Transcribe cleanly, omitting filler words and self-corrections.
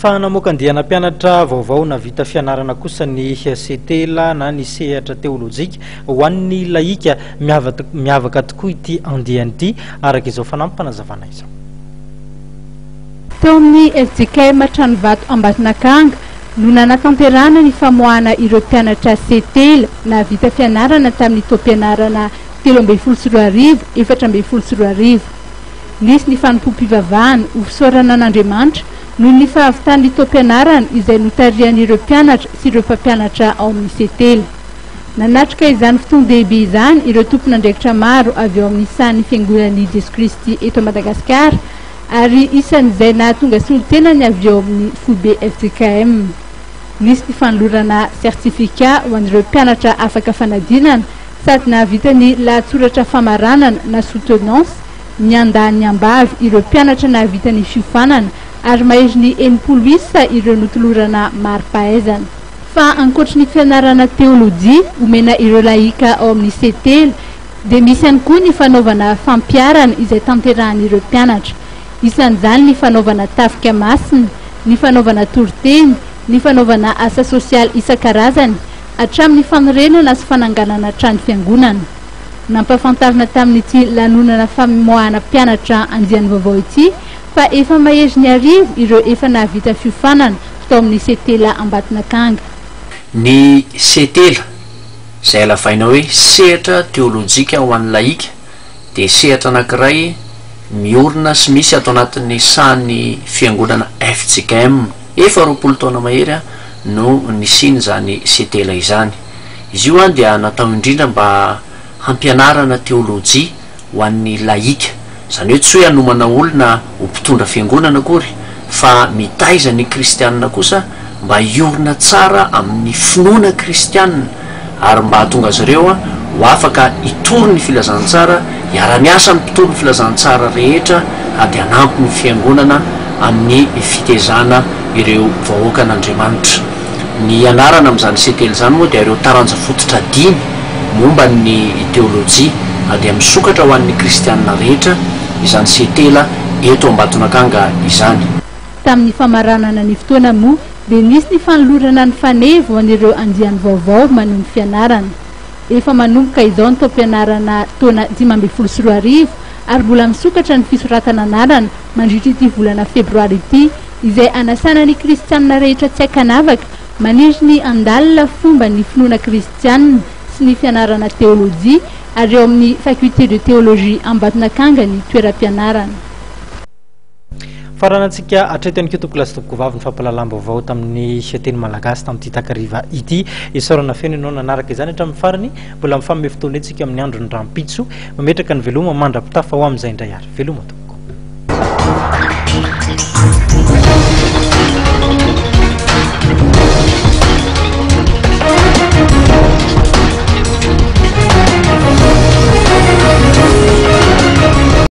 Fanamokan-diana mpianatra vaovao na vita fianarana kosa ny setela na ny sehatra teolojika ho an'ny laika miavaka tokoa ity andiany ity araka izao fanampanazavana izao. Teo amin'ny FJKM Tranovato Ambatonakanga no nanatanterana ny famoahana ireo mpianatra setela na vita fianarana tamin'ny taom-pianarana 13 4 nisy ny fanompoam-pivavahana ho fisaorana an'Andriamanitra no ny fahavitan'ny taom-pianarana izay notarian'ireo mpianatra sy ireo mpampianatra ao amin'ny setela. Nanatrika izany fotoan-dehibe izany ireo tompon'andraikitra maro avy ao amin'ny sahan'ny fiangonan'i Jesu Kristy eto Madagasikara ary isan'izay nahatonga solon-tenany avy ao amin'ny FOB FJKM. Nisy ny fanolorana sertifika ho an'ireo mpianatra afaka fanadinana sady nahavita ny lahatsoratra famaranana na soutenance niandany ambavy ireo mpianatra nahavita ny fiofanana ary mahery ny 80 isa ireo notolorana mari-pahaizana. Fa ankoatra ny fianarana teolojia omena ireo laika ao amin'ny setela dia misy ihany koa ny fanaovana fampiarana izay tanterahan'ireo mpianatra. Isan'izany ny fanaovana tafika masina, ny fanaovana toroteny, ny fanaovana asa sosialy isan-karazany hatramin'ny fanorenana sy fananganana trano fiangonana. Nampafantarina tamin'ity lanonana famoahana mpianatra andiany vaovao ity fa efa mahery ny arivo ireo efa nahavita fiofanana tao amin'ny setela Ambatonakanga. Ny setela izay lavaina hoe sehatra teolojika ho an'ny laika dia sehatra anankiray miorina sy misy ato anatin'ny sahan'ny fiangonana FJKM. Efa 20 taona mahery no nisiny zany setela izany. Izy io dia natao indrindra mba hampianarana teolojia ho an'ny laika, izany hoe tsy hoe hanomana olona ho mpitondra fiangonana akory fa mitaiza ny kristianina kosa mba iorina tsara amin'ny finoana kristianina ary mba hahatonga azy ireo ho afaka itory ny filazantsara, hiara-miasa amin'ny mpitory ny filazantsara rehetra ady hanampy ny fiangonana amin'ny fitezana ireo vahoaka an'Andriamanitra. Ny anarana amin'izany setela izany moa dia ireo taranja fototra dimy momba ny teolojia ady misokatra ho an'ny kristianina rehetra izany setela eto Ambatonakanga izany. Tamin'ny famaranana ny fotoana moa dia nisy ny fanolorana ny fanevo ho an'ireo andiany vaovao manombo fianarana. Efa manomboka izao ny taom-pianarana taona 2024 ary mbola misokatra ny fisoratana anarana mandritra ity volana febroary ity izay anasana ny kristianina rehetra tsy ankanavaka maniry ny andalina fomba ny finoana kristianina sy ny fianarana teolojia ary eo amin'ny faculté de théologie Ambatonakanga ny toeram-pianarana. Faranantsika atreto ihany koa tompolasy tompoko vavy ny fampalalam-baovao tamin'ny teny malagasy tamin'ity takariva ity isaorana feno ianao nanaraka izany hatramin'ny farany mbola mifamehy fotoana antsika amin'ny andro ny rampitso mametraka ny veloma mandrapitafa ho amin'izay indray ary veloma to.